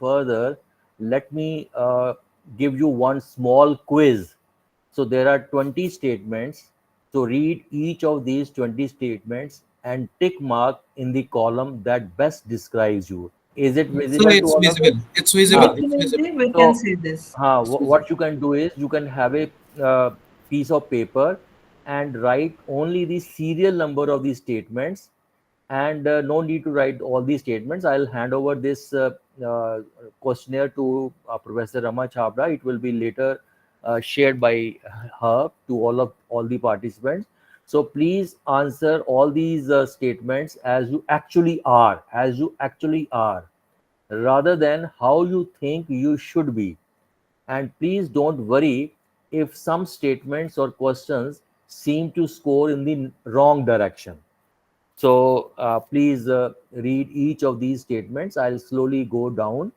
further, let me give you one small quiz. So there are 20 statements. So read each of these 20 statements and tick mark in the column that best describes you. Is it So visible to it's all of you? visible. It's visible. Ah, It's visible. Definitely, we can so, see this. It's visible. what you can do is you can have a piece of paper and write only the serial number of these statements, and no need to write all these statements. I'll hand over this uh, questionnaire to Professor Rama Chabra. It will be later shared by her to all the participants. So please answer all these statements as you actually are, rather than how you think you should be. And please don't worry if some statements or questions seem to score in the wrong direction. So please read each of these statements. I'll slowly go down.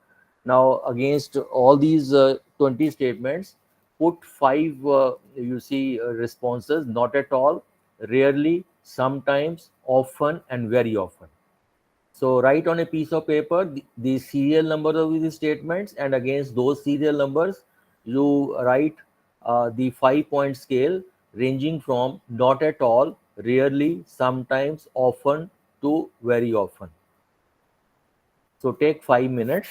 Now, against all these 20 statements, put five, you see, responses: not at all, rarely, sometimes, often, and very often. So write on a piece of paper the serial number of these statements, and against those serial numbers, you write the 5 point scale ranging from not at all, rarely, sometimes, often to very often. So take 5 minutes.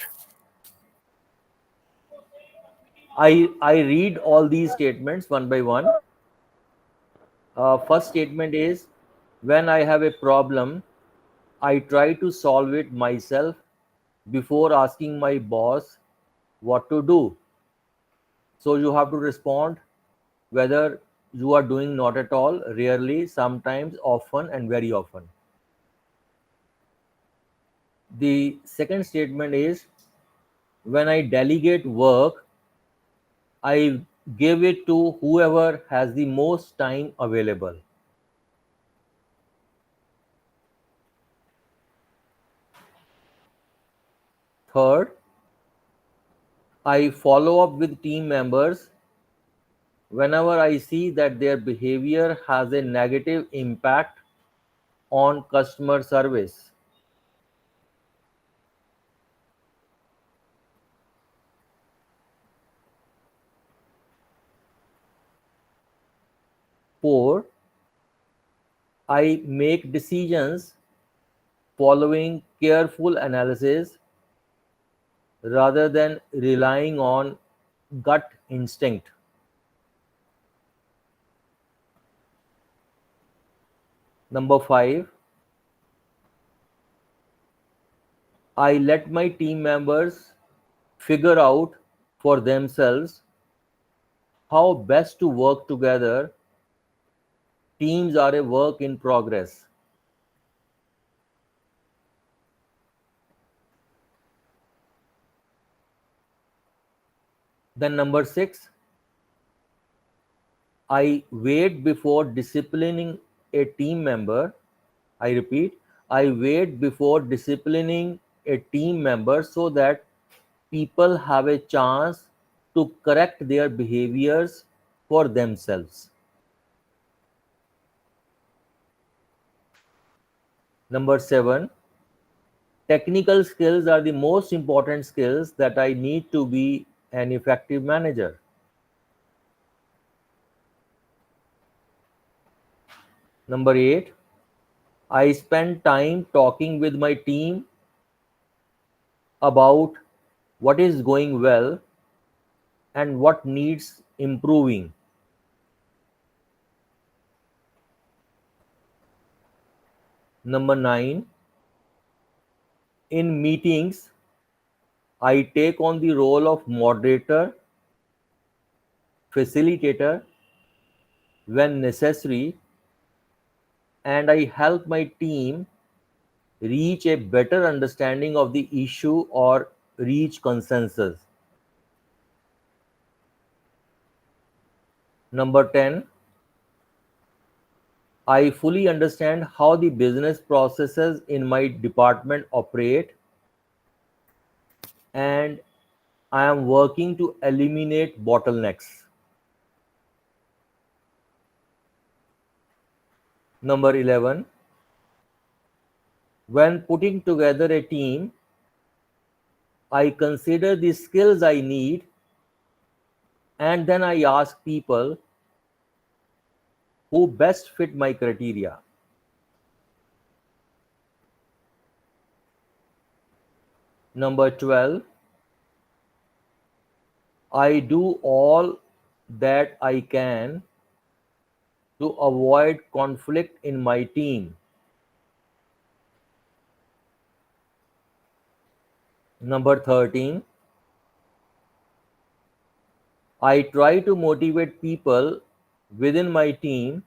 I read all these statements one by one. First statement is, when I have a problem, I try to solve it myself before asking my boss what to do. So you have to respond whether you are doing not at all, rarely, sometimes, often, and very often. The second statement is, when I delegate work, I give it to whoever has the most time available. Third, I follow up with team members whenever I see that their behavior has a negative impact on customer service. Four, I make decisions following careful analysis rather than relying on gut instinct. Number five, I let my team members figure out for themselves how best to work together. Teams are a work in progress. Then, number six, I wait before disciplining a team member. I repeat, I wait before disciplining a team member so that people have a chance to correct their behaviors for themselves. Number seven, technical skills are the most important skills that I need to be an effective manager. Number eight, I spend time talking with my team about what is going well and what needs improving. Number nine, in meetings, I take on the role of moderator, facilitator when necessary, and I help my team reach a better understanding of the issue or reach consensus. Number 10, I fully understand how the business processes in my department operate, and I am working to eliminate bottlenecks. Number 11, when putting together a team, I consider the skills I need, and then I ask people who best fit my criteria. Number 12, I do all that I can to avoid conflict in my team. Number 13, I try to motivate people within my team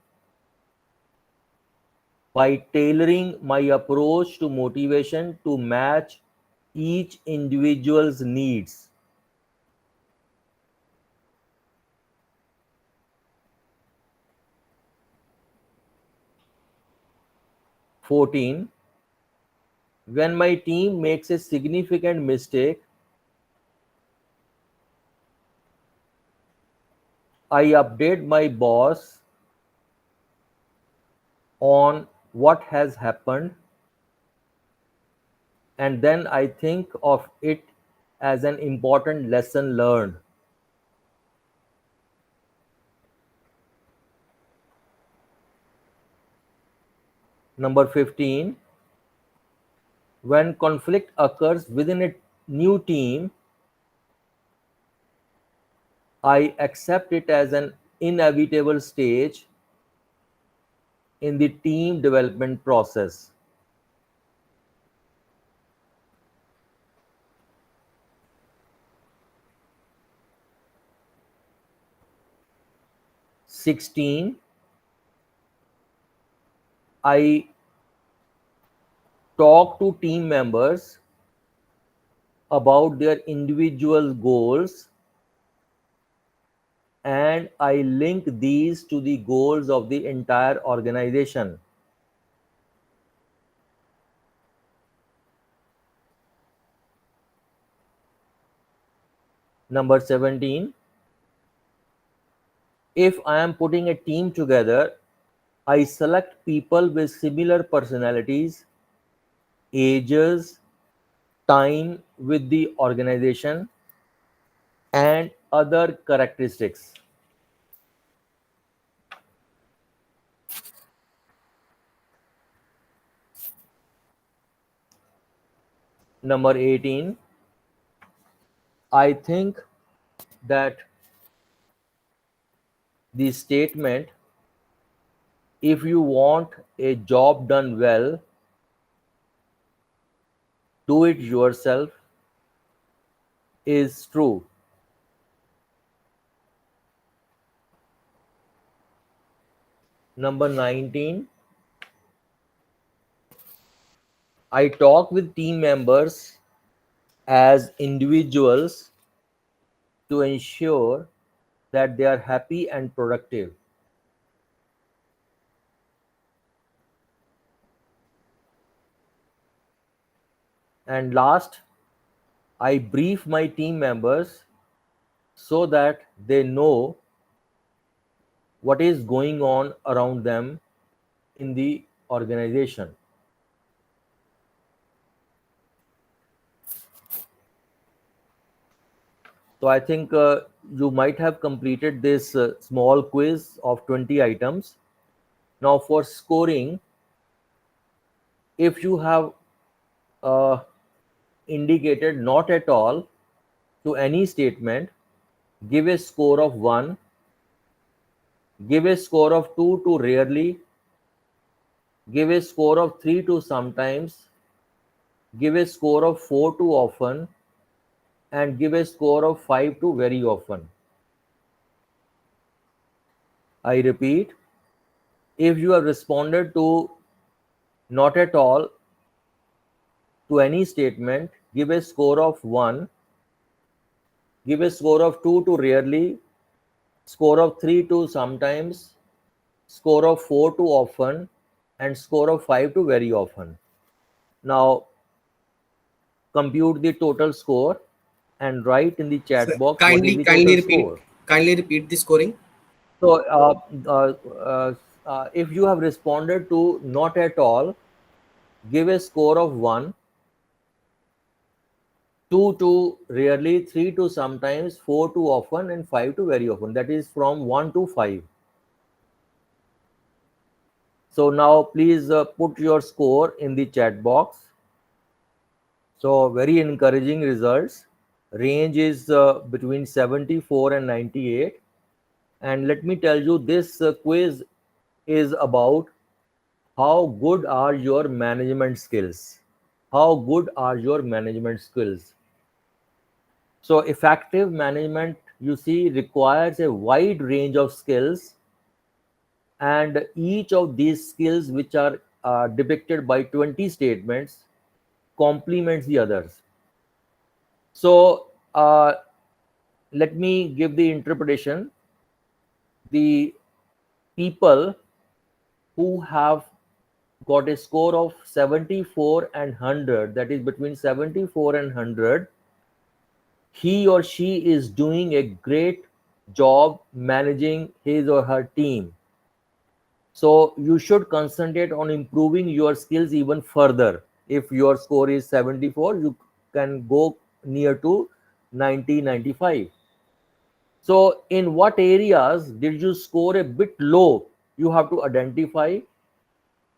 by tailoring my approach to motivation to match each individual's needs. 14, when my team makes a significant mistake, I update my boss on what has happened, and then I think of it as an important lesson learned. Number 15, when conflict occurs within a new team, I accept it as an inevitable stage in the team development process. 16, I talk to team members about their individual goals, and I link these to the goals of the entire organization. Number 17, if I am putting a team together, I select people with similar personalities, ages, time with the organization, and other characteristics. Number 18, I think that the statement, if you want a job done well, do it yourself, is true. Number 19, I talk with team members as individuals to ensure that they are happy and productive. And last, I brief my team members so that they know what is going on around them in the organization. So I think you might have completed this small quiz of 20 items. Now for scoring, if you have uh, indicated not at all to any statement, give a score of 1, give a score of 2 to rarely, give a score of 3 to sometimes, give a score of 4 to often, and give a score of 5 to very often. I repeat, if you have responded to not at all to any statement, give a score of 1, give a score of 2 to rarely, score of 3 to sometimes, score of 4 to often, and score of 5 to very often. Now compute the total score and write in the So chat box what is kindly the kindly total repeat score. kindly repeat the scoring. So if you have responded to not at all, give a score of 1, 2 to rarely, 3 to sometimes, 4 to often, and 5 to very often. That is from 1 to 5. So now please put your score in the chat box. So very encouraging results. Range is between 74 and 98. And let me tell you, this quiz is about how good are your management skills. How good are your management skills? So effective management, you see, requires a wide range of skills, and each of these skills, which are depicted by 20 statements, complements the others. So let me give the interpretation. The people who have got a score of 74 and 100, that is between 74 and 100, he or she is doing a great job managing his or her team. So you should concentrate on improving your skills even further. If your score is 74, you can go near to 90, 95. So in what areas did you score a bit low? You have to identify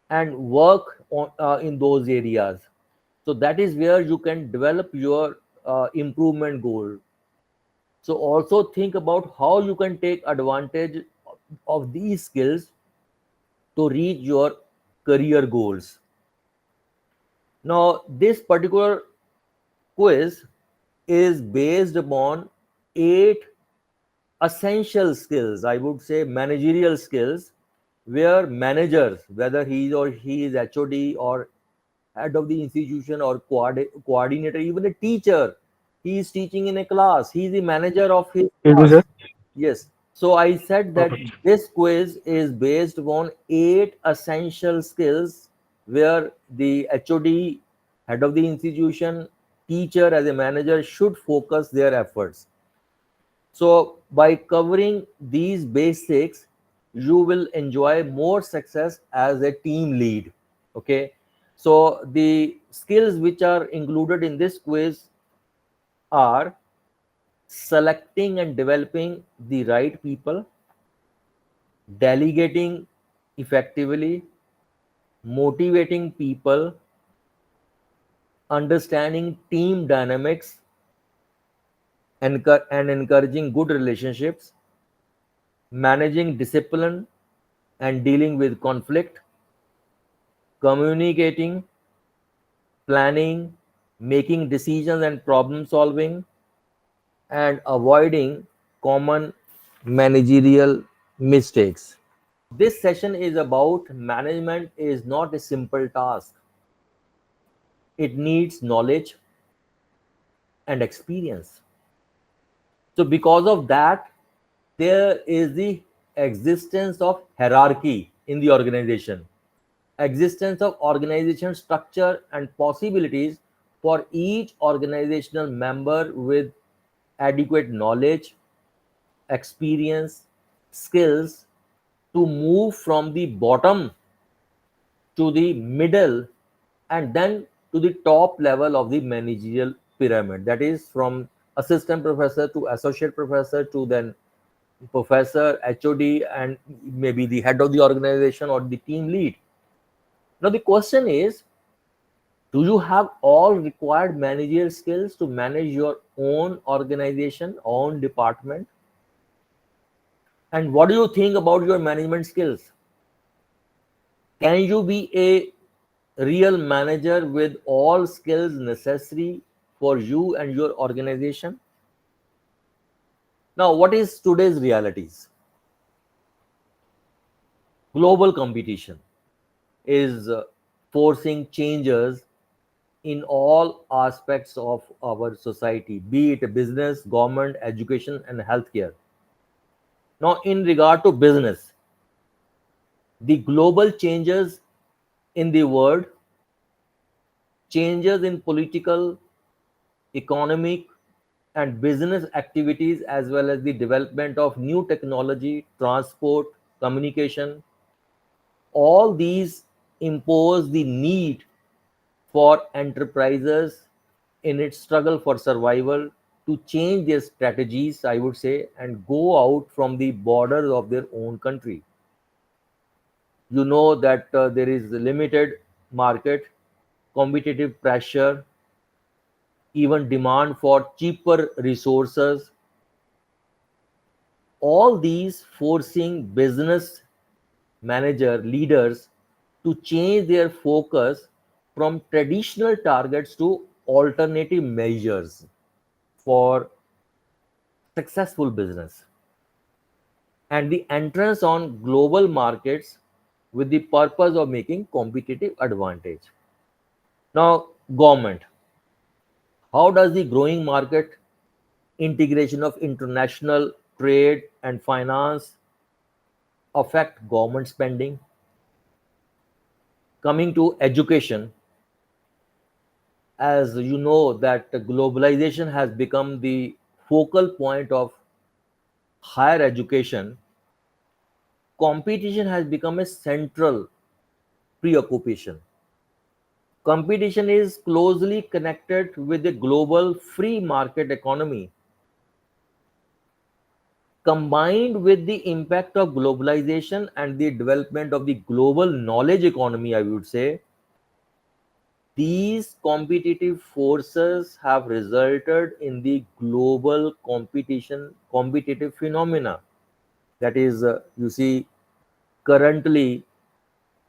and work on in those areas. So that is where you can develop your improvement goal. So also think about how you can take advantage of these skills to reach your career goals. Now, this particular quiz is based upon 8 essential skills, I would say managerial skills, where managers, whether he or he is HOD or head of the institution or coordinator, even a teacher, he is teaching in a class, he is the manager of his Excuse me, class. sir. Yes. So I said that Perfect. this quiz is based on 8 essential skills where the HOD, head of the institution, teacher as a manager should focus their efforts. So by covering these basics, you will enjoy more success as a team lead. Okay. So the skills which are included in this quiz are selecting and developing the right people, delegating effectively, motivating people, understanding team dynamics, and encouraging good relationships, managing discipline and dealing with conflict, communicating, planning, making decisions and problem solving, and avoiding common managerial mistakes. This session is about management is not a simple task. It needs knowledge and experience. So because of that, there is the existence of hierarchy in the organization, existence of organization structure and possibilities for each organizational member with adequate knowledge, experience, skills to move from the bottom to the middle and then to the top level of the managerial pyramid, that is from assistant professor to associate professor to then professor, HOD, and maybe the head of the organization or the team lead. Now the question is, do you have all required managerial skills to manage your own organization, own department? And what do you think about your management skills? Can you be a real manager with all skills necessary for you and your organization? Now, what is today's realities? Global competition is forcing changes in all aspects of our society, be it business, government, education, and healthcare. Now, in regard to business, the global changes in the world, changes in political, economic, and business activities, as well as the development of new technology, transport, communication, all these impose the need for enterprises in its struggle for survival to change their strategies, I would say, and go out from the borders of their own country. You know that there is limited market, competitive pressure, even demand for cheaper resources, all these forcing business manager leaders to change their focus from traditional targets to alternative measures for successful business, and the entrance on global markets with the purpose of making competitive advantage. Now, government, how does the growing market integration of international trade and finance affect government spending? Coming to education, as you know that globalization has become the focal point of higher education, competition has become a central preoccupation. Competition is closely connected with the global free market economy. Combined with the impact of globalization and the development of the global knowledge economy, I would say, these competitive forces have resulted in the global competitive phenomena that is, you see, currently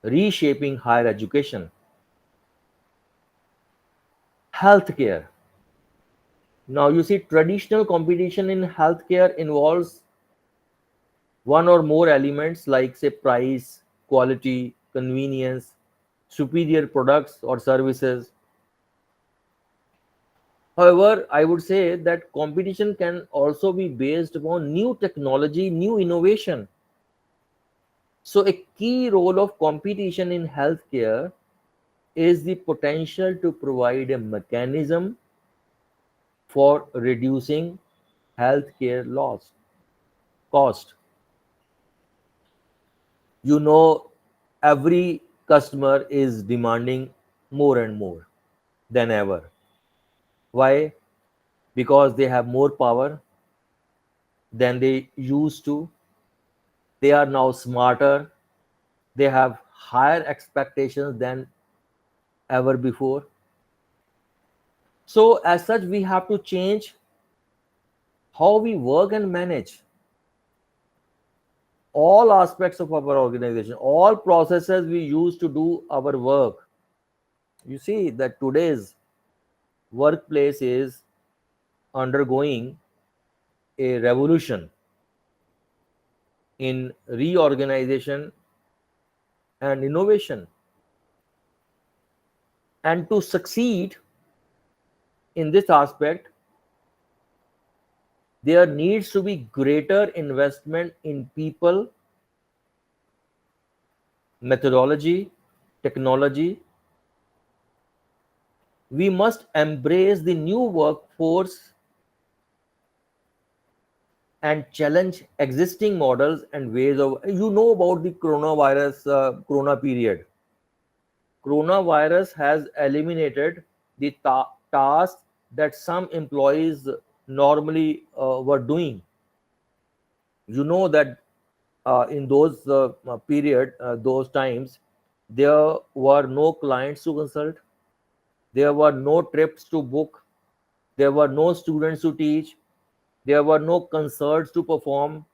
reshaping higher education. Healthcare. Now, you see, traditional competition in healthcare involves one or more elements like, say, price, quality, convenience, superior products or services. However, I would say that competition can also be based upon new technology, new innovation. So, a key role of competition in healthcare is the potential to provide a mechanism for reducing healthcare loss cost. You know, every customer is demanding more and more than ever. Why? Because they have more power than they used to. They are now smarter. They have higher expectations than ever before. So, as such, we have to change how we work and manage all aspects of our organization, all processes we use to do our work. You see that today's workplace is undergoing a revolution in reorganization and innovation. And to succeed in this aspect, there needs to be greater investment in people, methodology, technology. We must embrace the new workforce and challenge existing models and ways of, you know about the coronavirus, corona period. Coronavirus has eliminated the tasks that some employees normally were doing. You know that in those those times, there were no clients to consult, there were no trips to book, there were no students to teach, there were no concerts to perform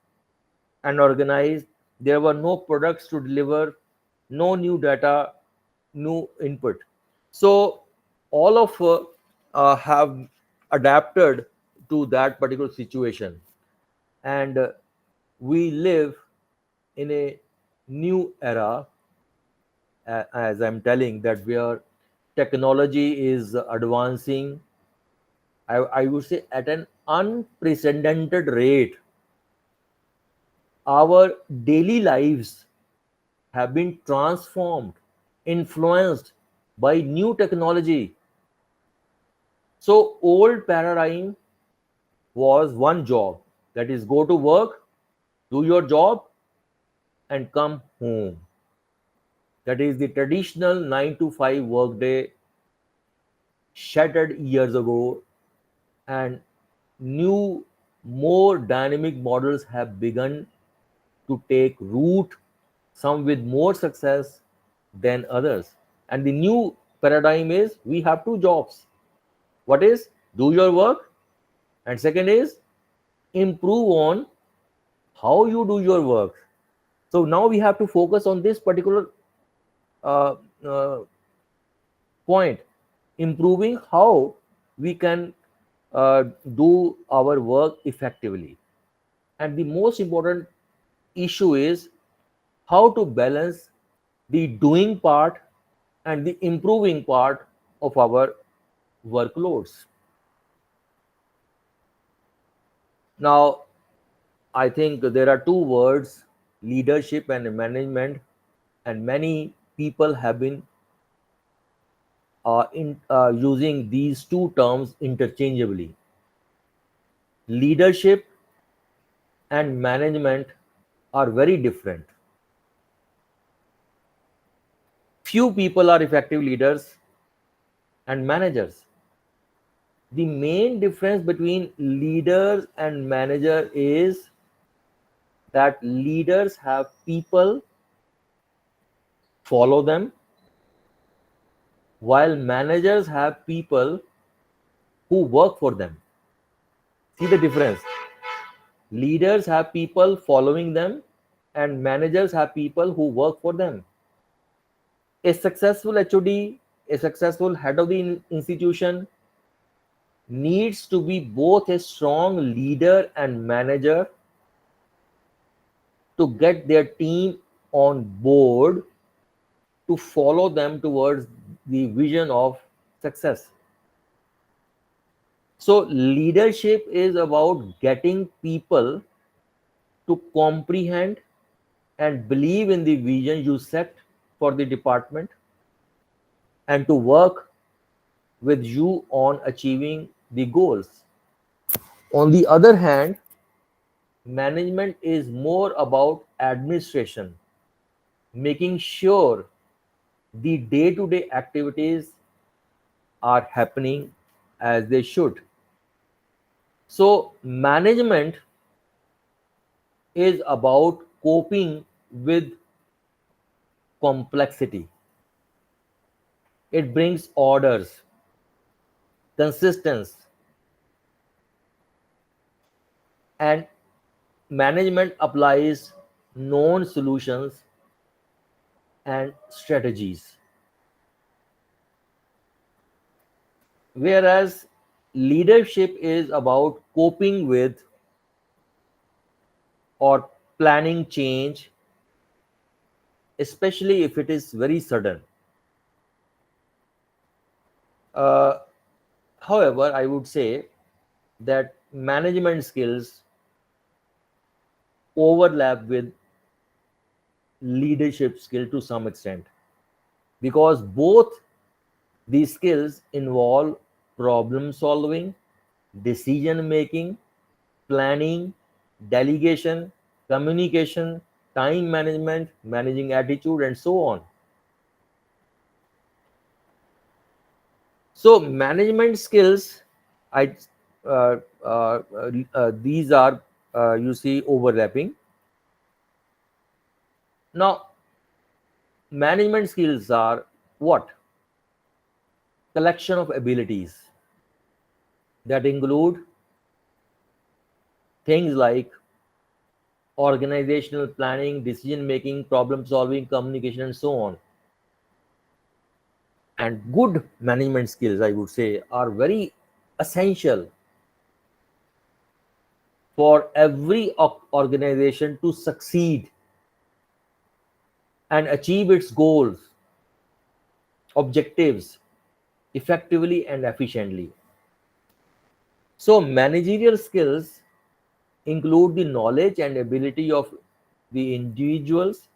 and organize, there were no products to deliver, no new data, new input. So all of have adapted to that particular situation, and we live in a new era, as I'm telling, that where technology is advancing, I would say, at an unprecedented rate. Our daily lives have been transformed, influenced by new technology. So old paradigm was one job, that is, go to work, do your job, and come home. That is the traditional 9 to 5 work day shattered years ago, and new, more dynamic models have begun to take root, some with more success than others. And the new paradigm is we have two jobs. What is do your work, and second is improve on how you do your work. So now we have to focus on this particular uh, uh, point, improving how we can do our work effectively. And the most important issue is how to balance the doing part and the improving part of our workloads. Now, I think there are two words, leadership and management, and many people have been using these two terms interchangeably. Leadership and management are very different. Few people are effective leaders and managers. The main difference between leaders and manager is that leaders have people follow them, while managers have people who work for them. See the difference. Leaders have people following them, and managers have people who work for them. A successful HOD, a successful head of the institution, needs to be both a strong leader and manager to get their team on board, to follow them towards the vision of success. So, leadership is about getting people to comprehend and believe in the vision you set for the department and to work with you on achieving the goals. On the other hand, management is more about administration, making sure the day to day activities are happening as they should. So, management is about coping with complexity. It brings orders, consistency, and management applies known solutions and strategies. Whereas leadership is about coping with or planning change, especially if it is very sudden. Uh, However, I would say that management skills overlap with leadership skill to some extent, because both these skills involve problem solving, decision making, planning, delegation, communication, time management, managing attitude, and so on. So, management skills, I these are you see overlapping. Now, management skills are what? Collection of abilities that include things like organizational planning, decision making, problem solving, communication, and so on. And good management skills, I would say, are very essential for every organization to succeed and achieve its goals, objectives effectively and efficiently. So, managerial skills include the knowledge and ability of the individuals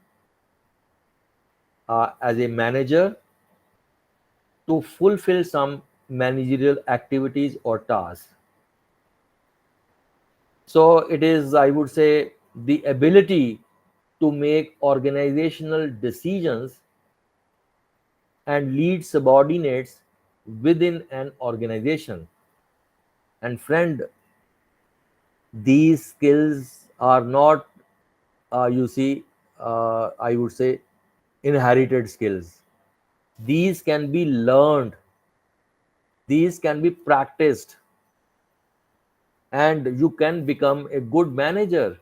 as a manager to fulfill some managerial activities or tasks. So, it is, I would say, the ability to make organizational decisions and lead subordinates within an organization. And friend, these skills are not, I would say, inherited skills. These can be learned, these can be practiced, and you can become a good manager.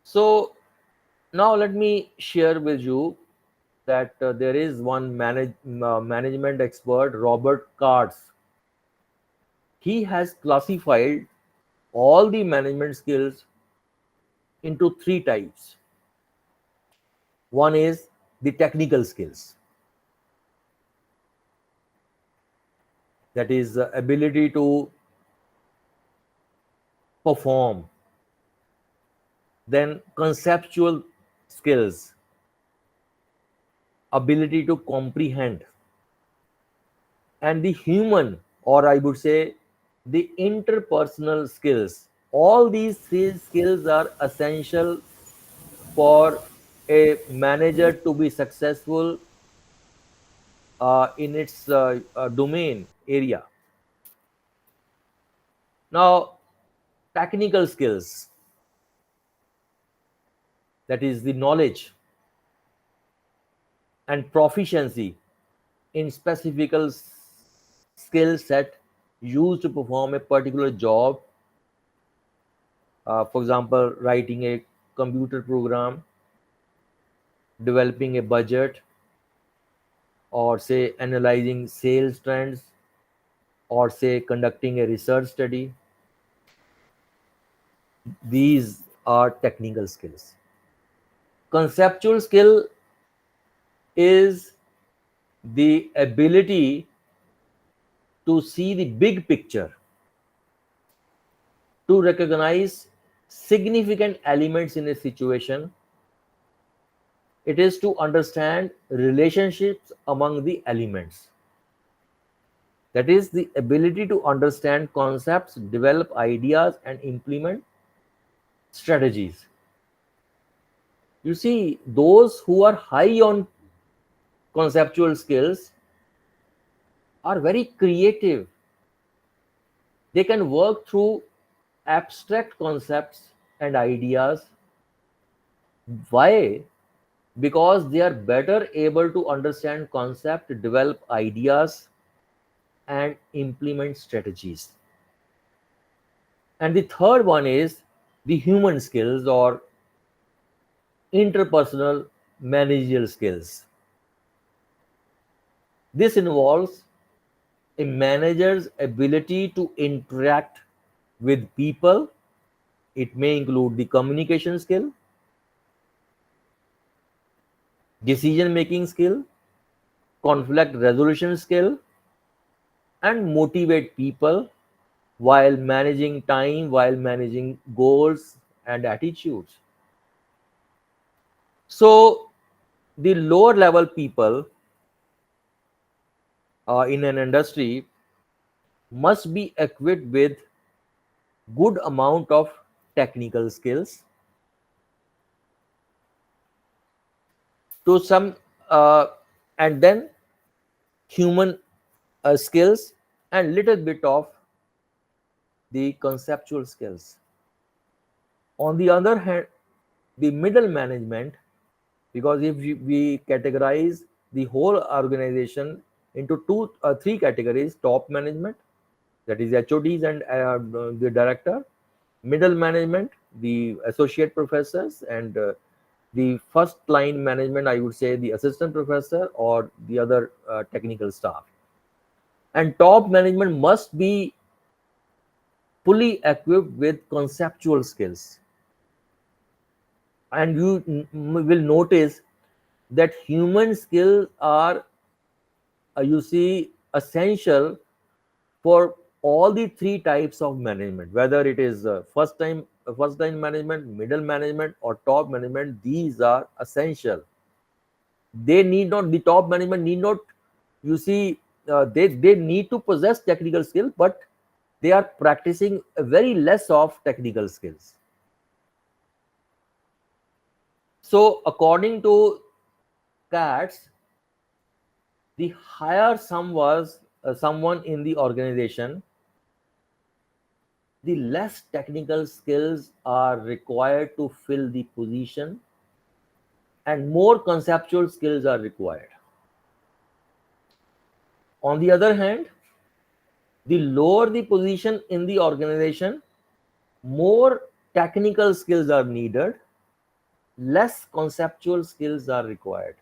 So now let me share with you that there is one management expert, Robert Cards. He has classified all the management skills into three types. One is the technical skills, that is the ability to perform. Then conceptual skills, ability to comprehend. And the human, or I would say the interpersonal skills. All these three skills are essential for a manager to be successful in its domain area. Now, technical skills, that is the knowledge and proficiency in specific skill set used to perform a particular job. For example, writing a computer program, developing a budget, or say analyzing sales trends, or say conducting a research study. These are technical skills. Conceptual skill is the ability to see the big picture, to recognize significant elements in a situation. It is to understand relationships among the elements. That is the ability to understand concepts, develop ideas, and implement strategies. You see, those who are high on conceptual skills are very creative. They can work through abstract concepts and ideas. Why? Because they are better able to understand concept, develop ideas, and implement strategies. And the third one is the human skills or interpersonal managerial skills. This involves a manager's ability to interact with people. It may include the communication skill, decision making skill, conflict resolution skill, and motivate people while managing time, while managing goals and attitudes. So, the lower level people in an industry must be equipped with good amount of technical skills to some uh, and then human skills and little bit of the conceptual skills. On the other hand, the middle management, because if we categorize the whole organization into three categories: top management, that is HODs and the director; middle management, the associate professors; and the first line management, I would say the assistant professor or the other technical staff. And top management must be fully equipped with conceptual skills. And you will notice that human skills are, you see, essential for all the three types of management, whether it is first time management, middle management, or top management. These are essential. They need not, the top management need not, you see, they need to possess technical skill, but they are practicing very less of technical skills. So according to cats, The higher someone in the organization, the less technical skills are required to fill the position and more conceptual skills are required. On the other hand, the lower the position in the organization, more technical skills are needed, less conceptual skills are required.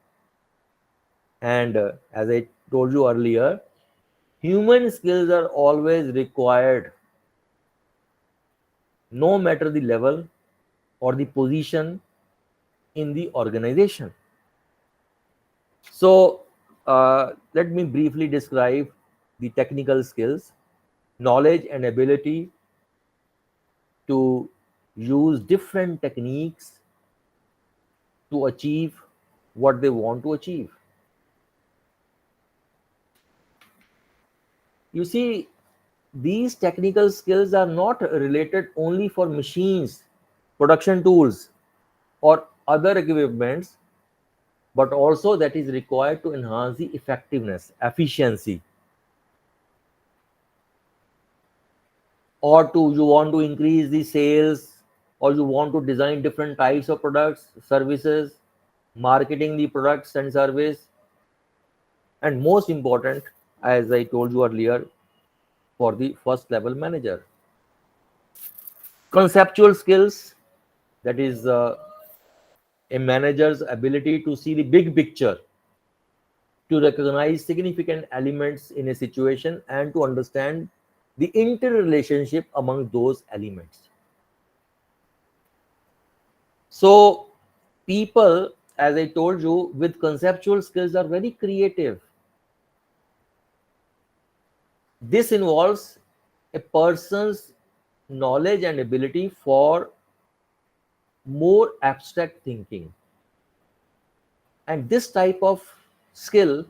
And as I told you earlier, human skills are always required, no matter the level or the position in the organization. So, let me briefly describe the technical skills: knowledge and ability to use different techniques to achieve what they want to achieve. You see, these technical skills are not related only for machines, production tools, or other equipments, but also that is required to enhance the effectiveness, efficiency, or to you want to increase the sales, or you want to design different types of products, services, marketing the products and service, and most important, as I told you earlier, for the first level manager, conceptual skills, that is a manager's ability to see the big picture, to recognize significant elements in a situation, and to understand the interrelationship among those elements. So, people, as I told you, with conceptual skills are very creative. This involves a person's knowledge and ability for more abstract thinking. And this type of skill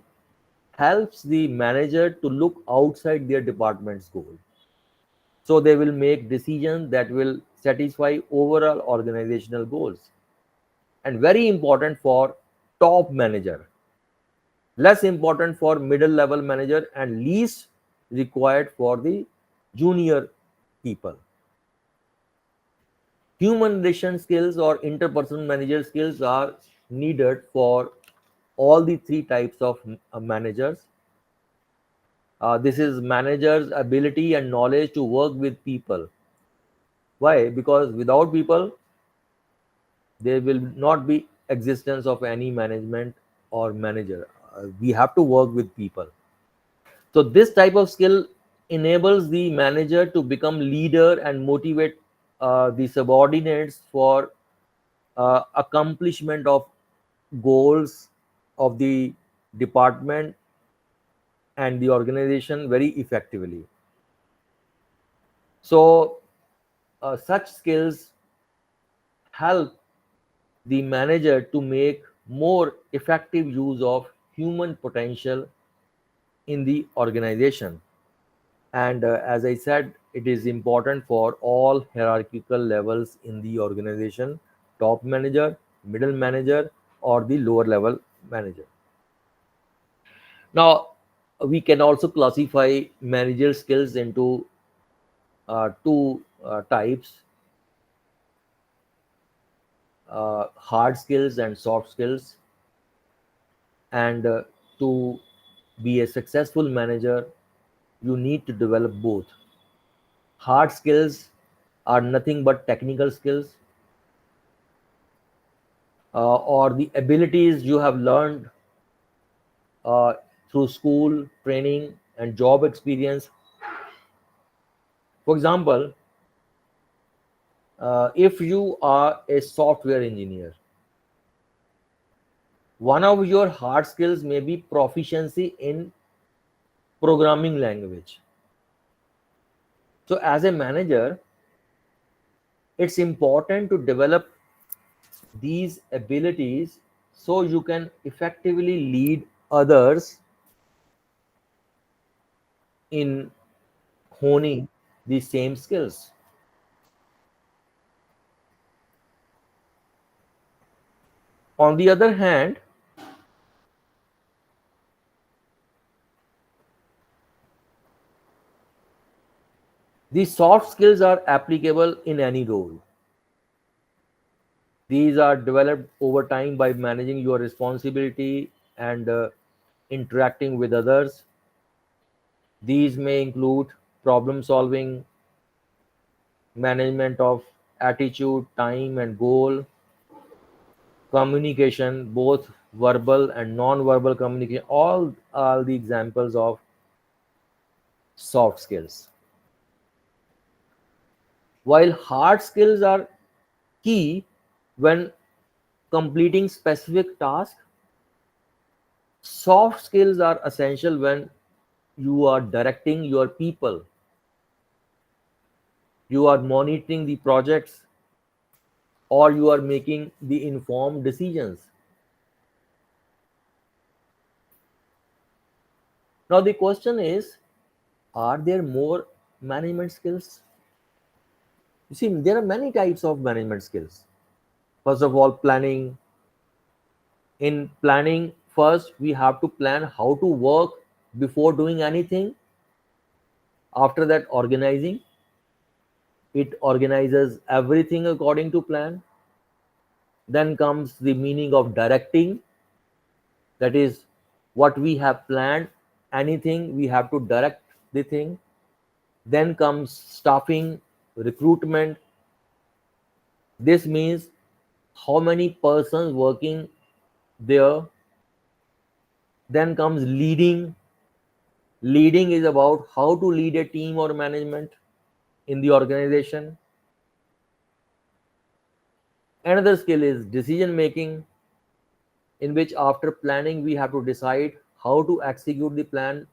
helps the manager to look outside their department's goal. So they will make decisions that will satisfy overall organizational goals. And very important for top manager, less important for middle level manager, and least required for the junior people. Human relation skills or interpersonal manager skills are needed for all the three types of managers. This is managers' ability and knowledge to work with people. Why? Because without people, there will not be existence of any management or manager. We have to work with people. So this type of skill enables the manager to become leader and motivate the subordinates for accomplishment of goals of the department and the organization very effectively. So such skills help the manager to make more effective use of human potential in the organization. And as I said, it is important for all hierarchical levels in the organization: top manager, middle manager, or the lower level manager. Now, we can also classify managerial skills into two types: hard skills and soft skills. And to be a successful manager, you need to develop both. Hard skills are nothing but technical skills, or the abilities you have learned uh, through school, training, and job experience. For example, if you are a software engineer, one of your hard skills may be proficiency in programming language. So, as a manager, it's important to develop these abilities so you can effectively lead others in honing these same skills. On the other hand, These soft skills are applicable in any role. These are developed over time by managing your responsibility and interacting with others. These may include problem solving, management of attitude, time, and goal, communication, both verbal and non-verbal communication. All are the examples of soft skills. While hard skills are key when completing specific tasks, soft skills are essential when you are directing your people, you are monitoring the projects, or you are making the informed decisions. Now, the question is, are there more management skills? You see, there are many types of management skills. First of all, planning. In planning, first we have to plan how to work before doing anything. After that, organizing. It organizes everything according to plan. Then comes the meaning of directing. That is what we have planned. Anything we have to direct the thing. Then comes staffing, recruitment. This means how many persons working there. Then comes leading. Leading is about how to lead a team or management in the organization. Another skill is decision making, in which after planning we have to decide how to execute the plan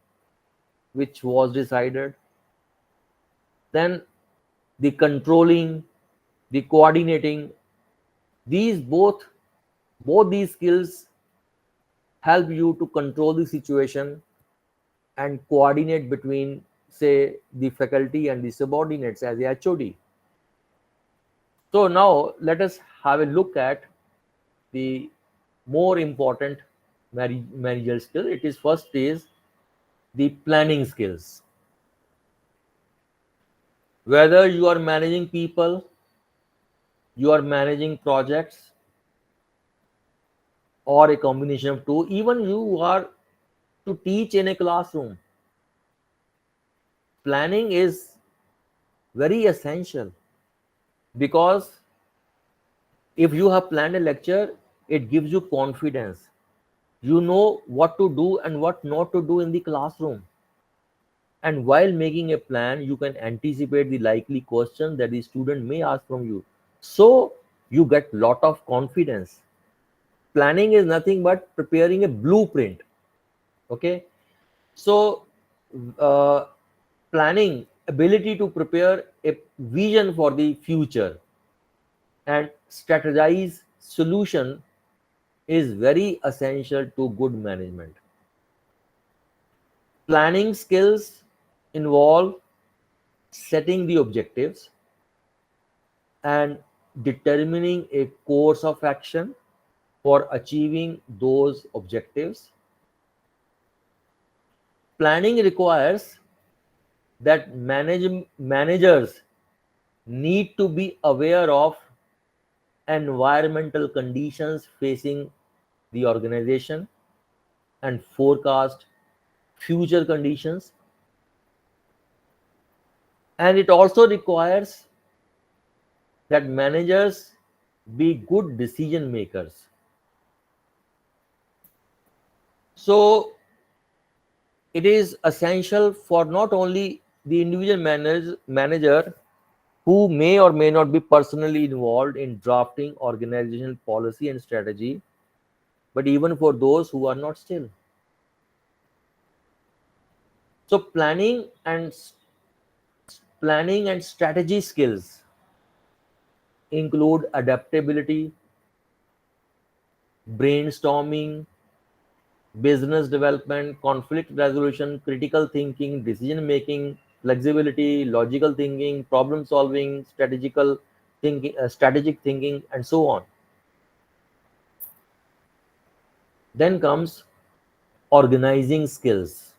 which was decided. Then the controlling, the coordinating. These both these skills help you to control the situation and coordinate between, say, the faculty and the subordinates as a HOD. So now let us have a look at the more important managerial skill. It is first is the planning skills. Whether you are managing people, you are managing projects, or a combination of two, even you are to teach in a classroom, planning is very essential, because if you have planned a lecture, it gives you confidence. You know what to do and what not to do in the classroom. And while making a plan, you can anticipate the likely question that the student may ask from you. So you get lot of confidence. Planning is nothing but preparing a blueprint. Okay. So uh, planning, ability to prepare a vision for the future and strategize solution is very essential to good management. Planning skills involve setting the objectives and determining a course of action for achieving those objectives. Planning requires that managers need to be aware of environmental conditions facing the organization and forecast future conditions. And it also requires that managers be good decision makers. So it is essential for not only the individual manager who may or may not be personally involved in drafting organizational policy and strategy, but even for those who are not still. So planning and strategy skills include adaptability, brainstorming, business development, conflict resolution, critical thinking, decision making, flexibility, logical thinking, problem solving, strategic thinking, and so on. Then comes organizing skills.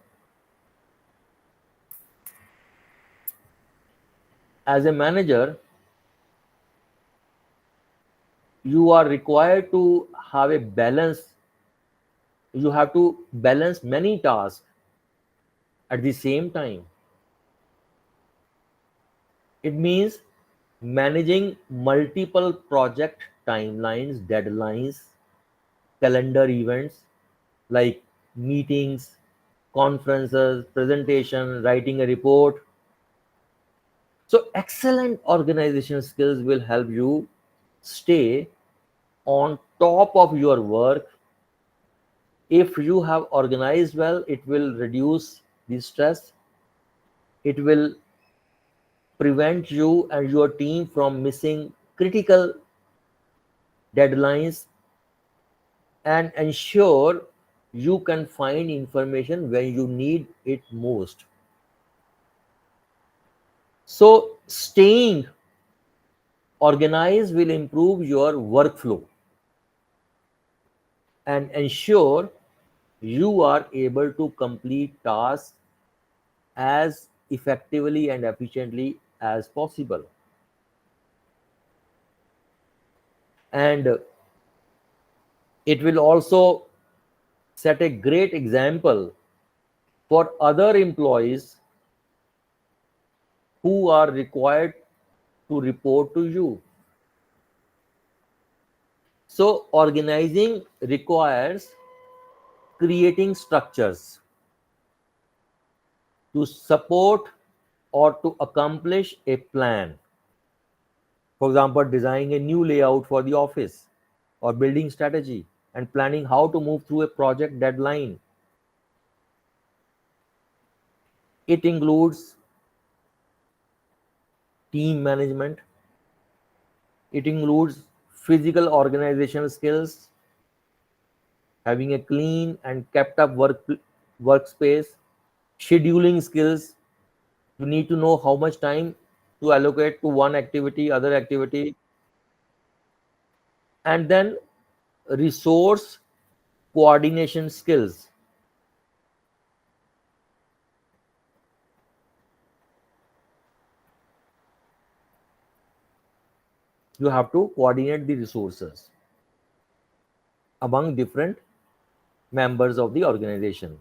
As a manager, you are required to have a balance. You have to balance many tasks at the same time. It means managing multiple project timelines, deadlines, calendar events like meetings, conferences, presentation, writing a report. So, excellent organization skills will help you stay on top of your work. If you have organized well, it will reduce the stress, it will prevent you and your team from missing critical deadlines, and ensure you can find information when you need it most. So, staying organized will improve your workflow and ensure you are able to complete tasks as effectively and efficiently as possible. And it will also set a great example for other employees who are required to report to you. So, organizing requires creating structures to support or to accomplish a plan. For example, designing a new layout for the office or building strategy and planning how to move through a project deadline. It includes team management, it includes physical organizational skills, having a clean and kept up workspace, scheduling skills. You need to know how much time to allocate to one activity, other activity, and then resource coordination skills. You have to coordinate the resources among different members of the organization.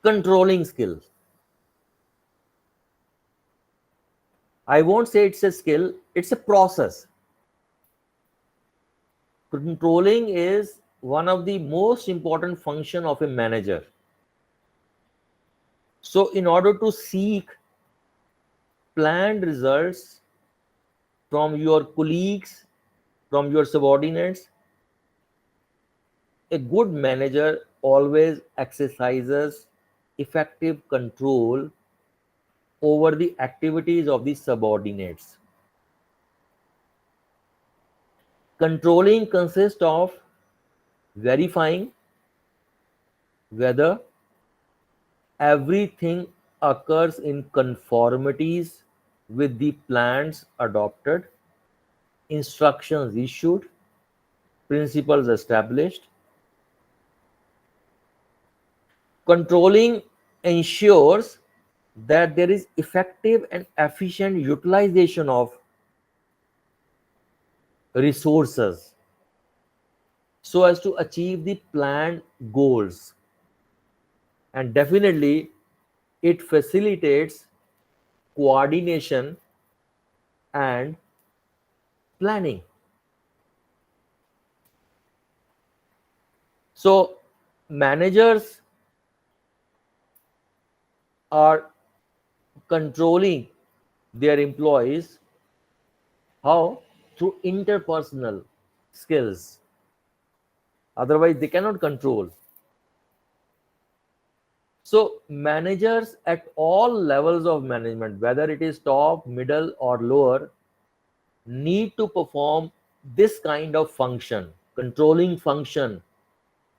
Controlling skills. I won't say it's a skill, it's a process. Controlling is one of the most important function of a manager. So in order to seek planned results from your colleagues, from your subordinates, a good manager always exercises effective control over the activities of the subordinates. Controlling consists of verifying whether everything occurs in conformities with the plans adopted, instructions issued, principles established. Controlling ensures that there is effective and efficient utilization of resources so as to achieve the planned goals. And definitely, it facilitates coordination and planning. So, managers are controlling their employees. How? Through interpersonal skills. Otherwise, they cannot control. So, managers at all levels of management, whether it is top, middle, or lower, need to perform this kind of function, controlling function,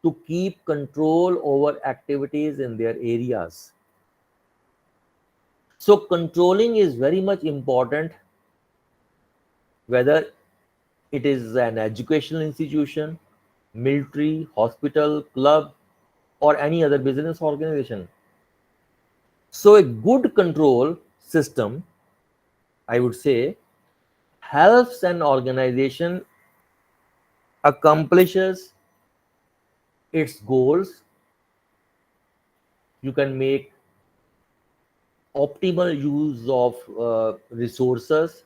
to keep control over activities in their areas. So, controlling is very much important, whether it is an educational institution, military, hospital, club, or any other business organization. So, a good control system I would say, helps an organization accomplishes its goals. You can make optimal use of resources.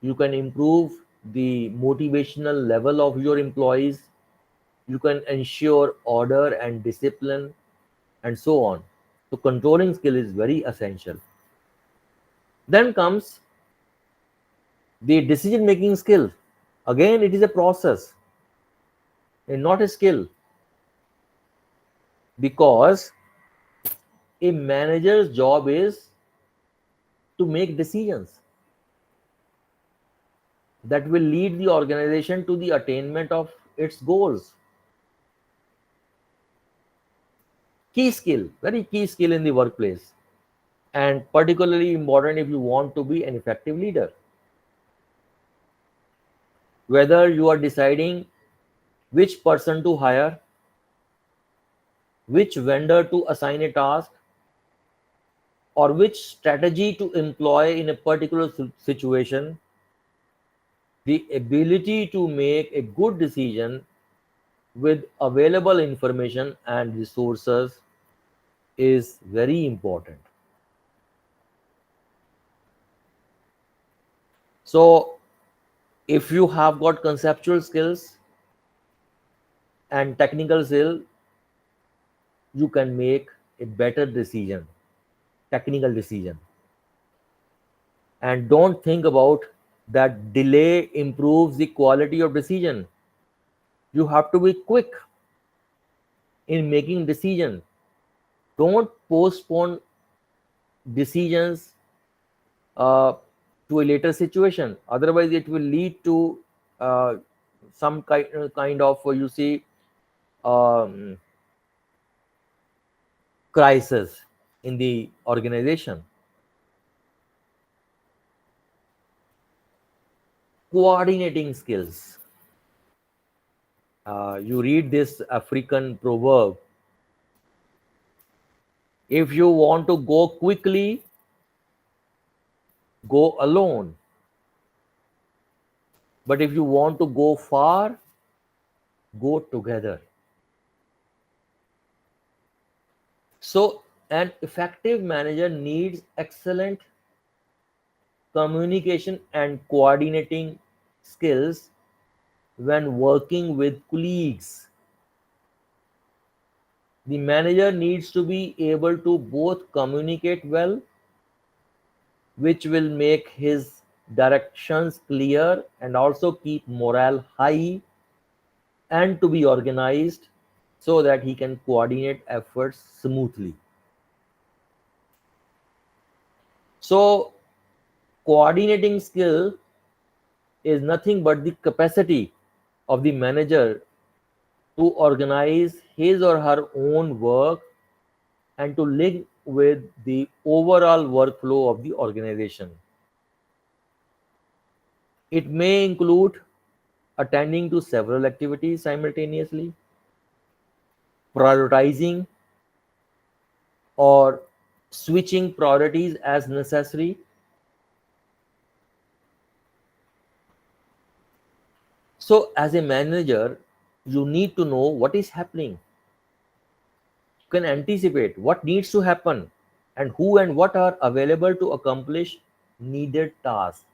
You can improve the motivational level of your employees. You can ensure order and discipline, and so on. So controlling skill is very essential. Then comes the decision making skill. Again, it is a process and not a skill, because a manager's job is to make decisions that will lead the organization to the attainment of its goals. Key skill, very key skill in the workplace, and particularly important if you want to be an effective leader. Whether you are deciding which person to hire, which vendor to assign a task, or which strategy to employ in a particular situation, the ability to make a good decision with available information and resources is very important. So, if you have got conceptual skills and technical skill, you can make a better decision, technical decision. And don't think about that delay improves the quality of decision. You have to be quick in making decision. Don't postpone decisions uh, to a later situation. Otherwise, it will lead to uh, some kind of you see um, crisis in the organization. Coordinating skills. You read this African proverb: if you want to go quickly, go alone. But if you want to go far, go together. So, an effective manager needs excellent communication and coordinating skills when working with colleagues. The manager needs to be able to both communicate well, which will make his directions clear and also keep morale high, and to be organized so that he can coordinate efforts smoothly. So, coordinating skill is nothing but the capacity of the manager to organize his or her own work and to link with the overall workflow of the organization. It may include attending to several activities simultaneously, prioritizing or switching priorities as necessary. So, as a manager, you need to know what is happening. You can anticipate what needs to happen and who and what are available to accomplish needed tasks.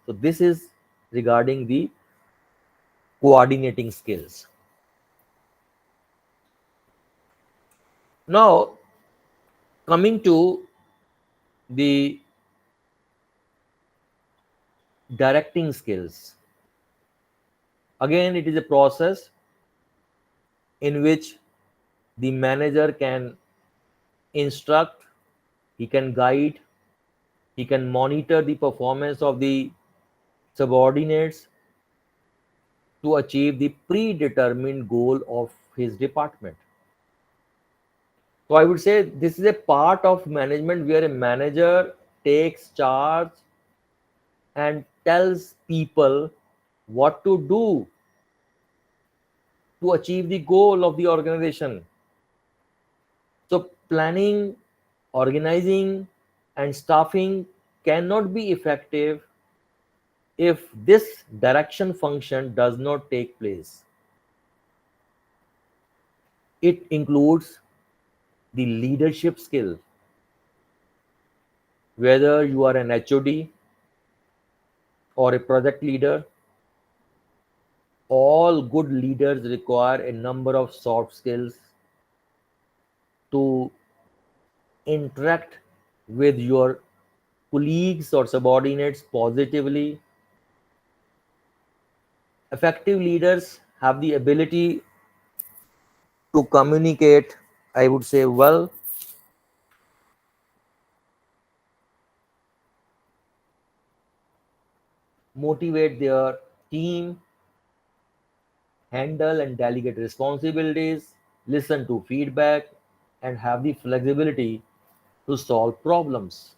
So, this is regarding the coordinating skills. Now, coming to the directing skills. Again, it is a process in which the manager can instruct, he can guide, he can monitor the performance of the subordinates to achieve the predetermined goal of his department. So I would say this is a part of management where a manager takes charge and tells people what to do to achieve the goal of the organization. So planning, organizing, and staffing cannot be effective if this direction function does not take place. It includes the leadership skill, whether you are an HOD or a project leader. All good leaders require a number of soft skills to interact with your colleagues or subordinates positively. Effective leaders have the ability to communicate, I would say, well, motivate their team, handle and delegate responsibilities, listen to feedback, and have the flexibility to solve problems.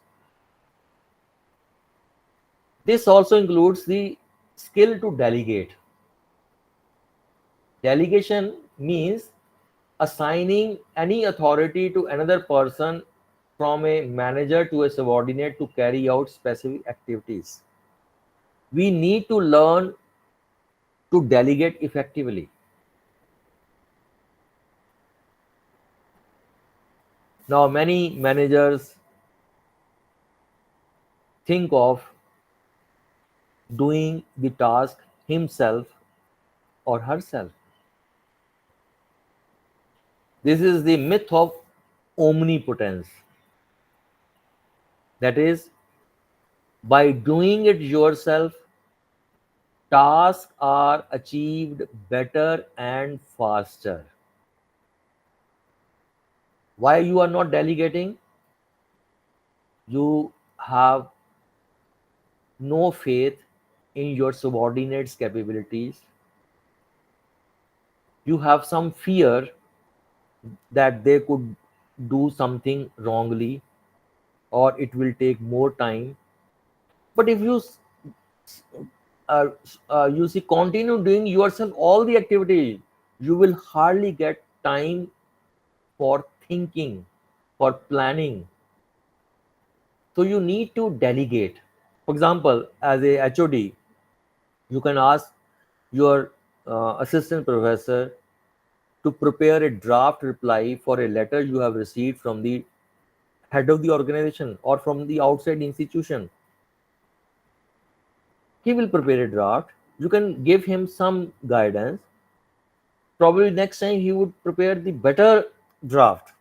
This also includes the skill to delegate. Delegation means assigning any authority to another person, from a manager to a subordinate, to carry out specific activities. We need to learn to delegate effectively. Now, many managers think of doing the task himself or herself. This is the myth of omnipotence. That is, by doing it yourself, tasks are achieved better and faster. Why you are not delegating? You have no faith in your subordinates' capabilities. You have some fear that they could do something wrongly, or it will take more time. But if uh, you see continue doing yourself all the activity, you will hardly get time for thinking, for planning. So you need to delegate. For example, as a HOD, you can ask your assistant professor to prepare a draft reply for a letter you have received from the head of the organization or from the outside institution. He will prepare a draft. You can give him some guidance. Probably next time he would prepare the better draft.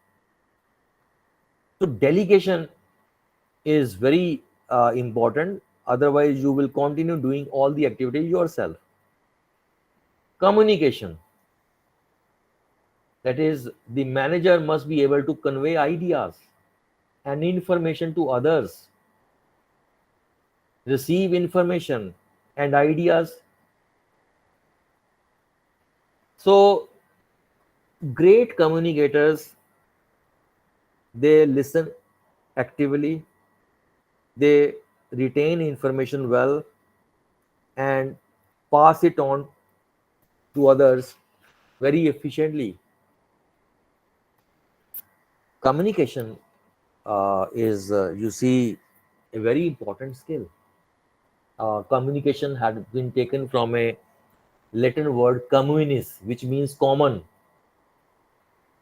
So delegation is very important. Otherwise, you will continue doing all the activities yourself. Communication. That is, the manager must be able to convey ideas and information to others, receive information and ideas. So, great communicators, they listen actively, they retain information well, and pass it on to others very efficiently. Communication is, you see, a very important skill. Communication had been taken from a Latin word communis, which means common.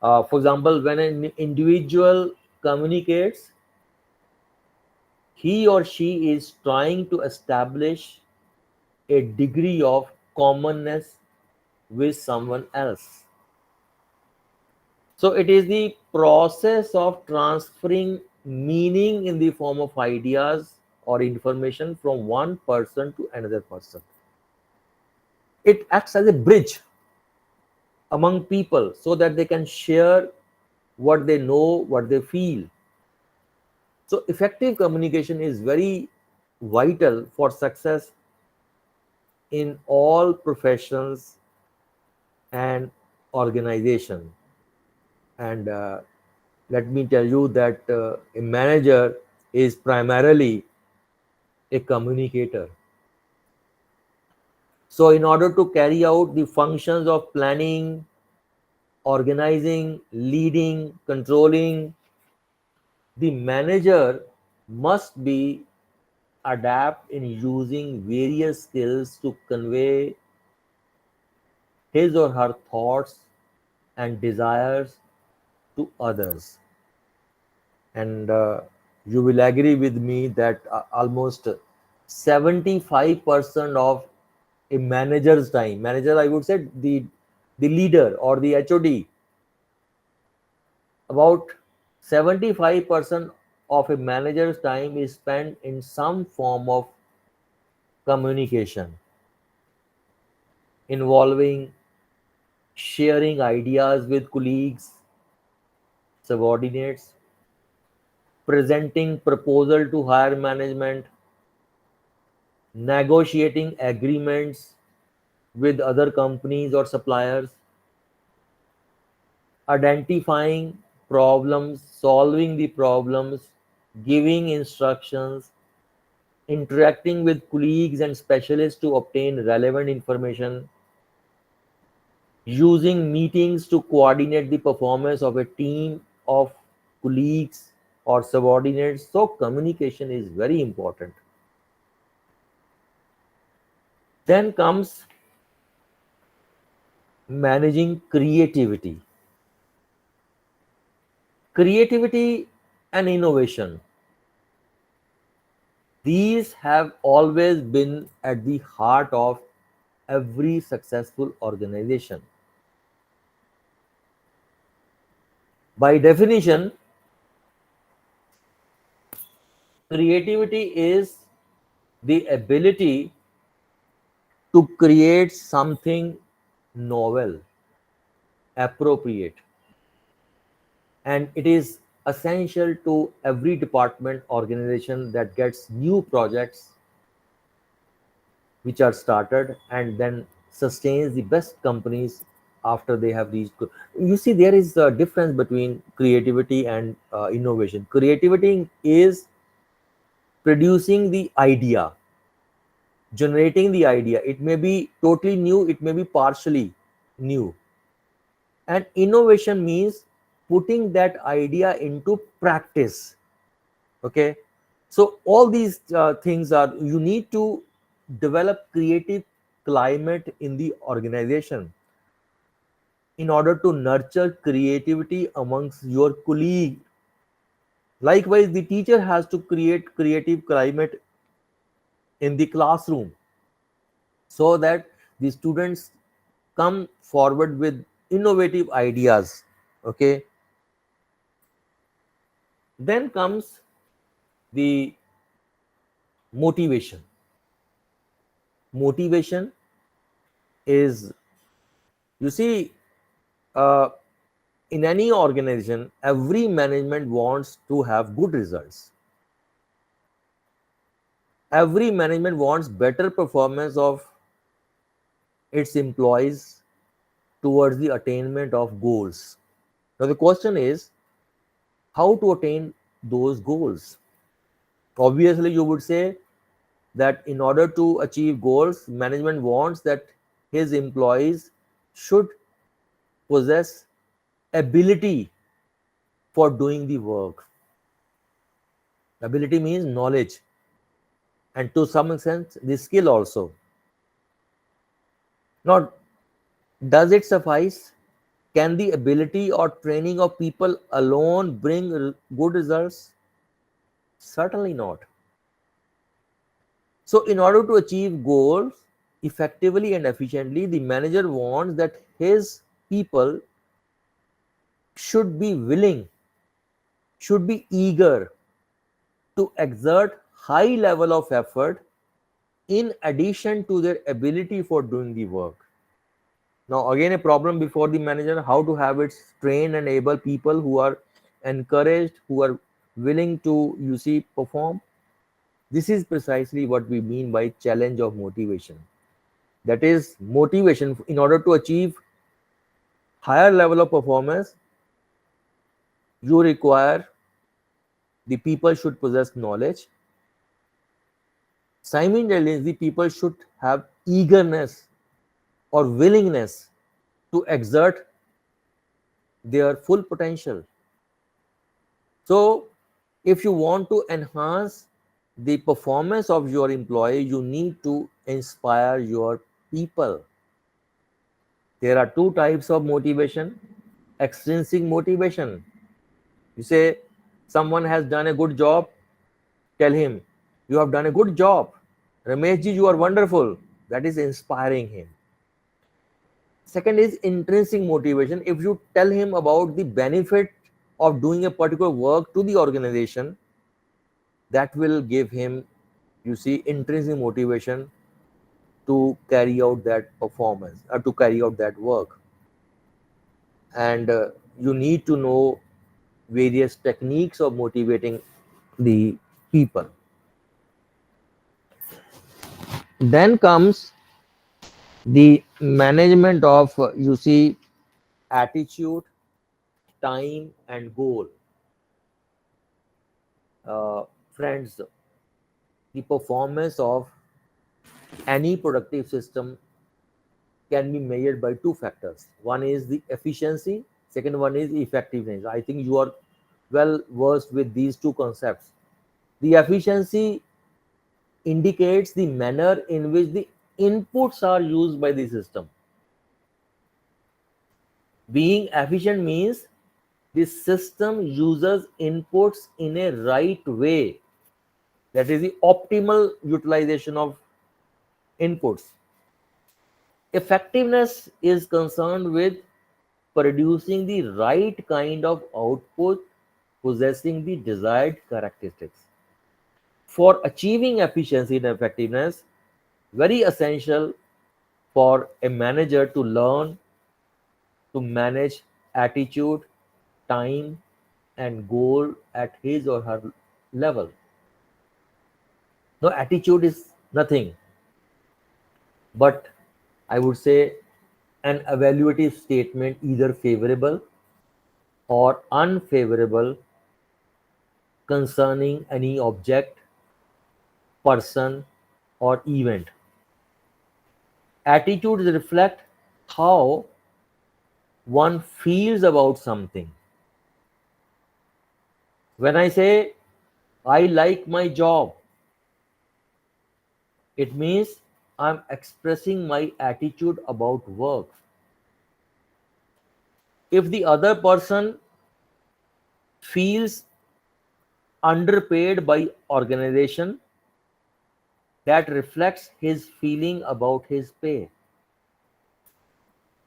For example, when an individual communicates, he or she is trying to establish a degree of commonness with someone else. So it is the process of transferring meaning in the form of ideas or information from one person to another person. It acts as a bridge among people so that they can share what they know, what they feel. So effective communication is very vital for success in all professions and organization. And let me tell you that a manager is primarily a communicator. So in order to carry out the functions of planning, organizing, leading, controlling, the manager must be adapt in using various skills to convey his or her thoughts and desires to others. And you will agree with me that almost 75% of a manager's time, manager, I would say the leader or the HOD, about 75% of a manager's time is spent in some form of communication involving sharing ideas with colleagues, subordinates, presenting proposal to higher management, negotiating agreements with other companies or suppliers, identifying problems, solving the problems, giving instructions, interacting with colleagues and specialists to obtain relevant information, using meetings to coordinate the performance of a team of colleagues or subordinates. So, communication is very important. Then comes managing creativity. Creativity and innovation. These have always been at the heart of every successful organization. By definition, creativity is the ability to create something novel, appropriate, and it is essential to every department organization that gets new projects which are started and then sustains the best companies after they have reached. You see, there is a difference between creativity and innovation. Creativity is producing the idea, generating the idea. It may be totally new, it may be partially new. And innovation means putting that idea into practice. Okay, so all these things are, you need to develop creative climate in the organization in order to nurture creativity amongst your colleague. Likewise, the teacher has to create creative climate in the classroom so that the students come forward with innovative ideas. Okay, then comes the motivation. Motivation is, you see, uh, in any organization, every management wants to have good results. Every management wants better performance of its employees towards the attainment of goals. Now, the question is how to attain those goals. Obviously, you would say that in order to achieve goals, management wants that his employees should possess ability for doing the work. Ability means knowledge, and to some extent, the skill also. Now, does it suffice? Can the ability or training of people alone bring good results? Certainly not. So, in order to achieve goals effectively and efficiently, the manager wants that his people should be willing, should be eager to exert high level of effort in addition to their ability for doing the work. Now, again, a problem before the manager, how to have its trained and able people who are encouraged, who are willing to, you see, perform. This is precisely what we mean by challenge of motivation. That is, motivation in order to achieve higher level of performance, you require the people should possess knowledge. Simultaneously, people should have eagerness or willingness to exert their full potential. So, if you want to enhance the performance of your employee, you need to inspire your people. There are two types of motivation. Extrinsic motivation. You say someone has done a good job, tell him, you have done a good job. Rameshji, you are wonderful. That is inspiring him. Second is intrinsic motivation. If you tell him about the benefit of doing a particular work to the organization, that will give him, you see, intrinsic motivation to carry out that performance or to carry out that work. And you need to know various techniques of motivating the people. Then comes the management of, you see, attitude, time, and goal. Friends, the performance of any productive system can be measured by two factors. One is the efficiency, second one is effectiveness. I think you are well versed with these two concepts. The efficiency indicates the manner in which the inputs are used by the system. Being efficient means the system uses inputs in a right way. That is the optimal utilization of inputs. Effectiveness is concerned with producing the right kind of output possessing the desired characteristics. For achieving efficiency and effectiveness, very essential for a manager to learn to manage attitude, time, and goal at his or her level. No, attitude is nothing but, I would say, an evaluative statement, either favorable or unfavorable, concerning any object, person, or event. Attitudes reflect how one feels about something. When I say I like my job, it means I'm expressing my attitude about work. If the other person feels underpaid by organization, that reflects his feeling about his pay.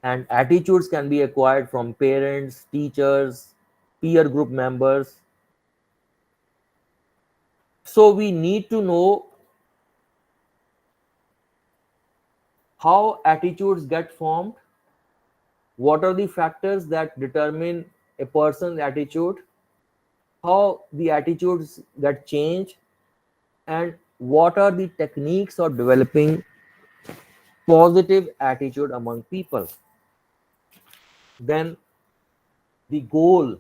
And attitudes can be acquired from parents, teachers, peer group members. So we need to know how attitudes get formed, what are the factors that determine a person's attitude, how the attitudes get changed, and what are the techniques of developing positive attitude among people. Then the goal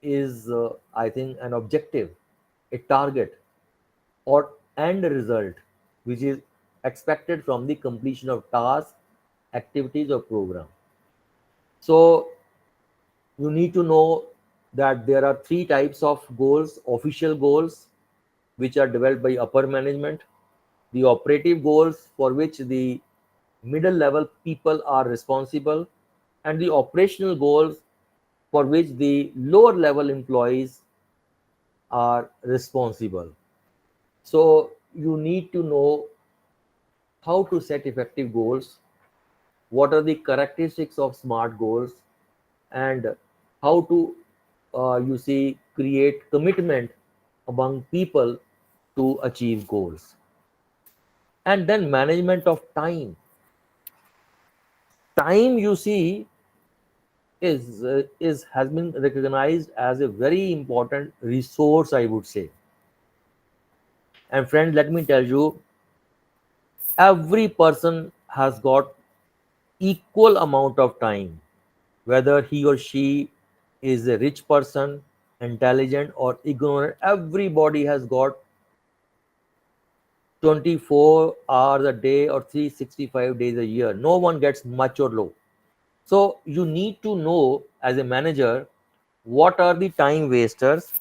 is, I think, an objective, a target, or end result which is expected from the completion of tasks, activities, or program. So you need to know that there are three types of goals: official goals, which are developed by upper management; the operative goals, for which the middle level people are responsible; and the operational goals, for which the lower level employees are responsible. So you need to know how to set effective goals, what are the characteristics of smart goals, and how to, you see, create commitment among people to achieve goals. And then management of time. Time, you see, is has been recognized as a very important resource, I would say. And friend, let me tell you, every person has got equal amount of time, whether he or she is a rich person, intelligent, or ignorant. Everybody has got 24 hours a day or 365 days a year. No one gets much or low. So you need to know as a manager what are the time wasters,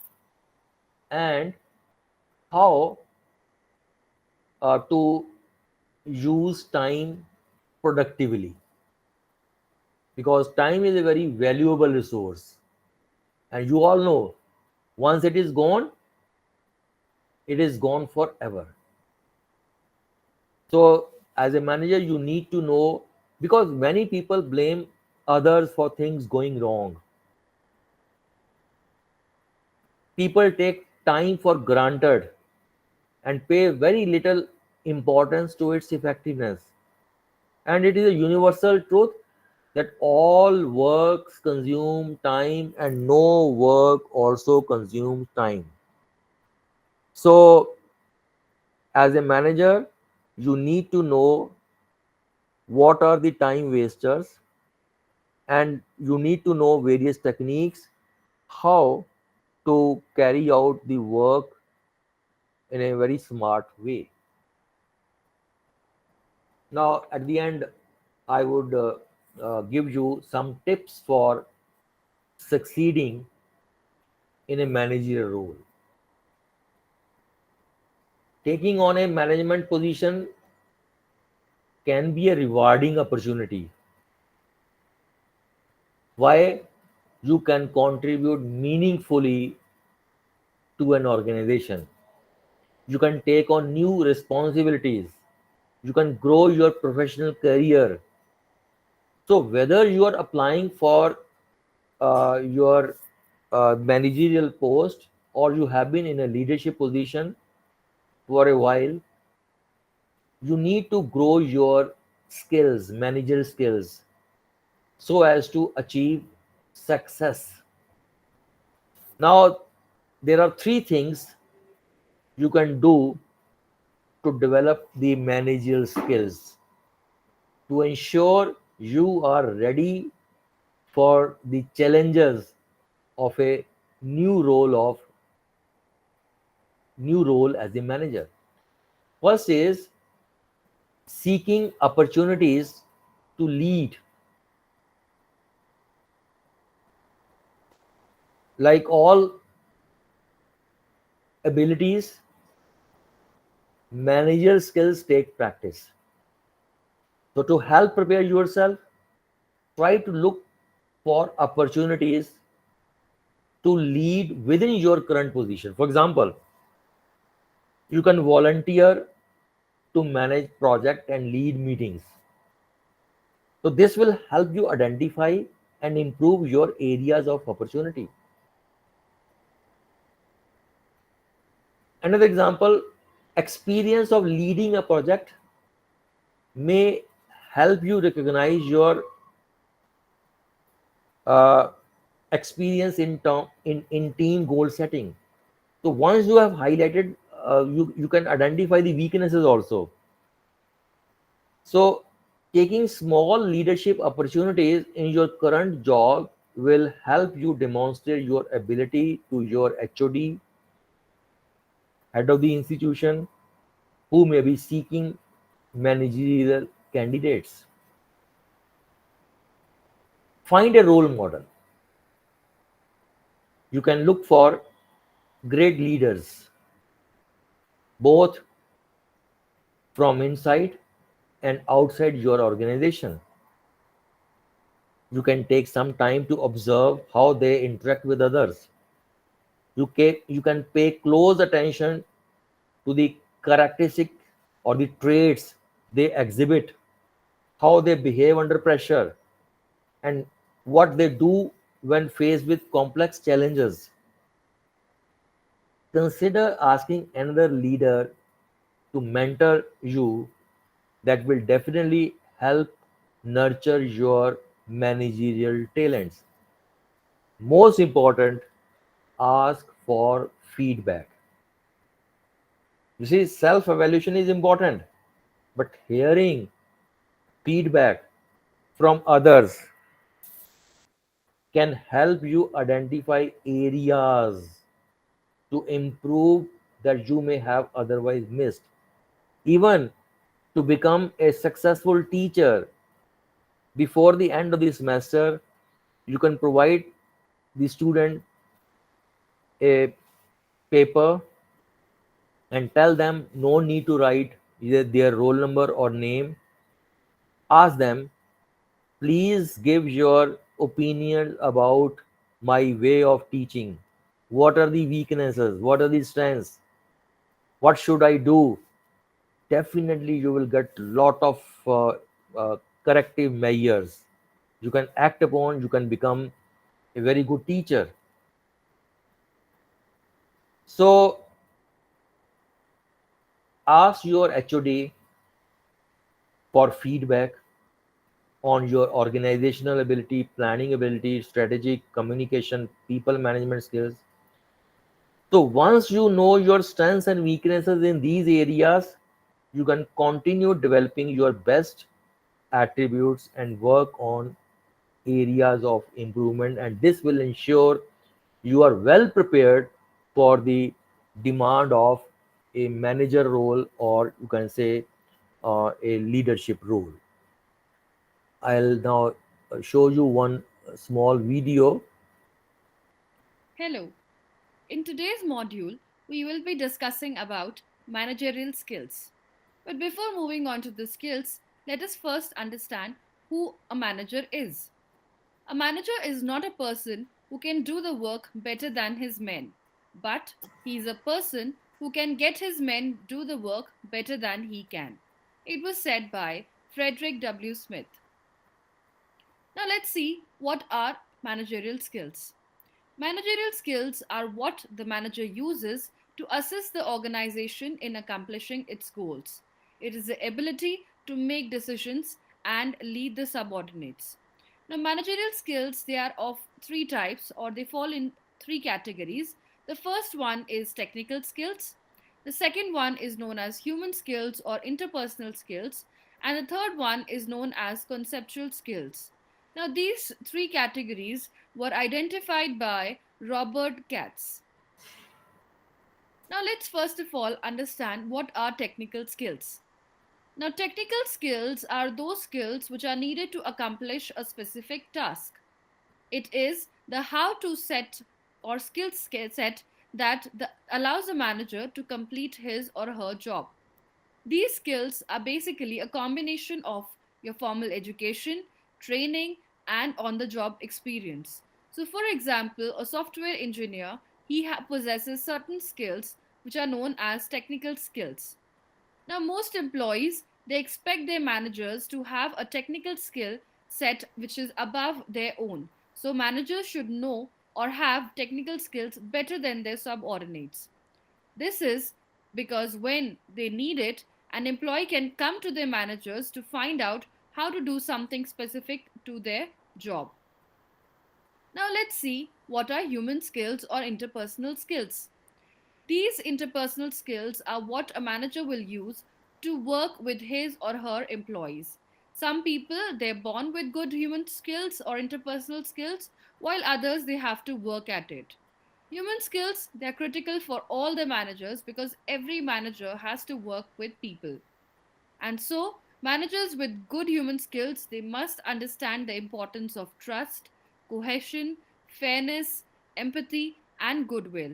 and how to use time productively, because time is a very valuable resource, and you all know once it is gone forever. So as a manager you need to know, because many people blame others for things going wrong. People take time for granted and pay very little importance to its effectiveness. And it is a universal truth that all works consume time and no work also consumes time. So, as a manager, you need to know what are the time wasters, and you need to know various techniques how to carry out the work in a very smart way. Now, at the end, I would give you some tips for succeeding in a managerial role. Taking on a management position can be a rewarding opportunity. Why? You can contribute meaningfully to an organization. You can take on new responsibilities. You can grow your professional career. So, whether you are applying for your managerial post or you have been in a leadership position for a while, you need to grow your skills, managerial skills, so as to achieve success. Now, there are three things you can do to develop the managerial skills to ensure you are ready for the challenges of a new role of new role as a manager. First is seeking opportunities to lead. Like all abilities, managerial skills take practice. So, to help prepare yourself, try to look for opportunities to lead within your current position. For example, you can volunteer to manage project and lead meetings. So, this will help you identify and improve your areas of opportunity. Another example, experience of leading a project may help you recognize your uh, experience in team goal setting. So once you have highlighted, you can identify the weaknesses also. So taking small leadership opportunities in your current job will help you demonstrate your ability to your HOD, head of the institution, who may be seeking managerial candidates. Find a role model. You can look for great leaders, both from inside and outside your organization. You can take some time to observe how they interact with others. You can pay close attention to the characteristic or the traits they exhibit, how they behave under pressure, and what they do when faced with complex challenges. Consider asking another leader to mentor you. That will definitely help nurture your managerial talents. Most important, ask for feedback. You see, self evaluation is important, but hearing feedback from others can help you identify areas to improve that you may have otherwise missed. Even to become a successful teacher before the end of the semester, you can provide the student a paper and tell them no need to write either their roll number or name. Ask them, please give your opinion about my way of teaching. What are the weaknesses? What are the strengths? What should I do? Definitely you will get lot of uh, corrective measures you can act upon. You can become a very good teacher. So ask your HOD for feedback on your organizational ability, planning ability, strategic communication, people management skills. So once you know your strengths and weaknesses in these areas, you can continue developing your best attributes and work on areas of improvement, and this will ensure you are well prepared for the demand of a manager role, or you can say a leadership role. I'll now show you one small video. Hello. In today's module, we will be discussing about managerial skills. But before moving on to the skills, let us first understand who a manager is. A manager is not a person who can do the work better than his men, but he is a person who can get his men do the work better than he can. It was said by Frederick W. Smith. Now let's see what are managerial skills. Managerial skills are what the manager uses to assist the organization in accomplishing its goals. It is the ability to make decisions and lead the subordinates. Now, managerial skills, they are of three types, or they fall in three categories. The first one is technical skills. The second one is known as human skills or interpersonal skills. And the third one is known as conceptual skills. Now, these three categories were identified by Robert Katz. Now, let's first of all understand what are technical skills. Now, technical skills are those skills which are needed to accomplish a specific task. It is the how to set or skill set that allows a manager to complete his or her job. These skills are basically a combination of your formal education, training, and on the job experience. So, for example, a software engineer, possesses certain skills which are known as technical skills. Now, most employees, they expect their managers to have a technical skill set which is above their own. So, managers should know or have technical skills better than their subordinates. This is because when they need it, an employee can come to their managers to find out how to do something specific to their job. Now, let's see what are human skills or interpersonal skills. These interpersonal skills are what a manager will use to work with his or her employees. Some people, they're born with good human skills or interpersonal skills, while others, they have to work at it. Human skills, they're critical for all the managers because every manager has to work with people. And so, managers with good human skills, they must understand the importance of trust, cohesion, fairness, empathy, and goodwill.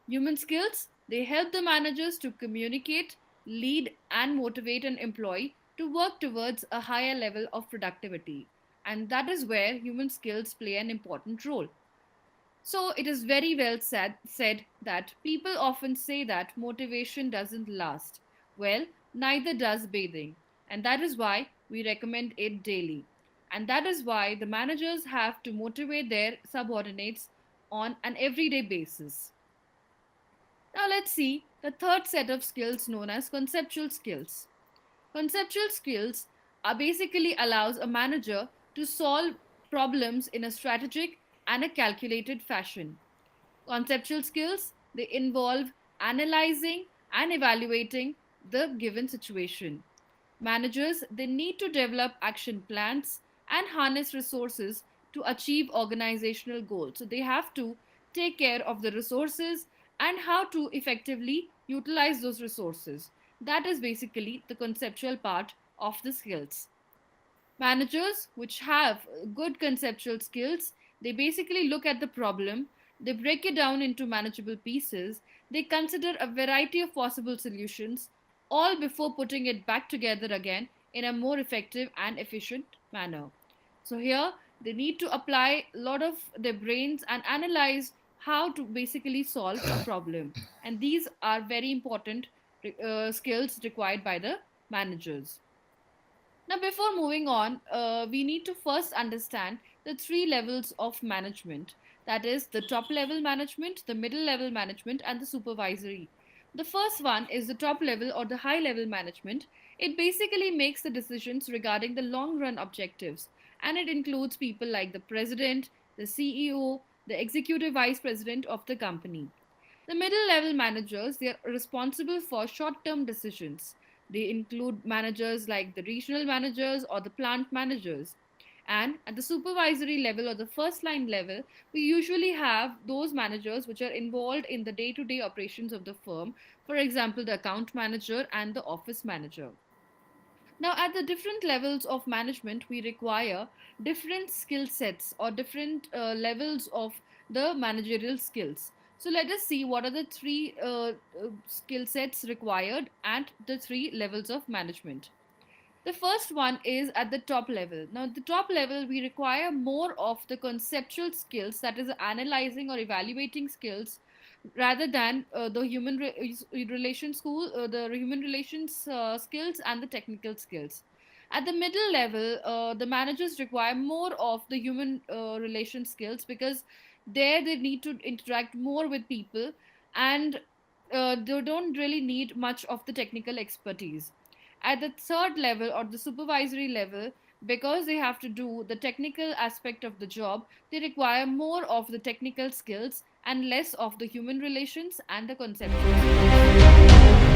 Human skills, they help the managers to communicate, lead, and motivate an employee to work towards a higher level of productivity. And that is where human skills play an important role. So it is very well said that people often say that motivation doesn't last. Well, neither does bathing. And that is why we recommend it daily. And that is why the managers have to motivate their subordinates on an everyday basis. Now let's see the third set of skills known as conceptual skills. Conceptual skills are basically allows a manager to solve problems in a strategic and a calculated fashion. Conceptual skills, they involve analyzing and evaluating the given situation. Managers, they need to develop action plans and harness resources to achieve organizational goals. So they have to take care of the resources and how to effectively utilize those resources. That is basically the conceptual part of the skills. Managers which have good conceptual skills, they basically look at the problem, they break it down into manageable pieces, They consider a variety of possible solutions, all before putting it back together again in a more effective and efficient manner. So, here they need to apply a lot of their brains and analyze how to basically solve a problem. And these are very important skills required by the managers. Now, before moving on, we need to first understand the three levels of management, that is, the top level management, the middle level management, and the supervisory. The first one is the top level or the high level management. It basically makes the decisions regarding the long run objectives, and it includes people like the president, the CEO, the executive vice president of the company. The middle level managers, they are responsible for short term decisions. They include managers like the regional managers or the plant managers. And at the supervisory level or the first line level, we usually have those managers which are involved in the day to day operations of the firm. For example, the account manager and the office manager. Now, at the different levels of management, we require different skill sets or different levels of the managerial skills. So, let us see what are the three skill sets required at the three levels of management. The first one is at the top level. Now, at the top level, we require more of the conceptual skills, that is, analyzing or evaluating skills, rather than the relations school, the human relations skills and the technical skills. At the middle level, the managers require more of the human relation skills because there they need to interact more with people, and they don't really need much of the technical expertise. At the third level or the supervisory level, because they have to do the technical aspect of the job, they require more of the technical skills and less of the human relations and the conceptual skills.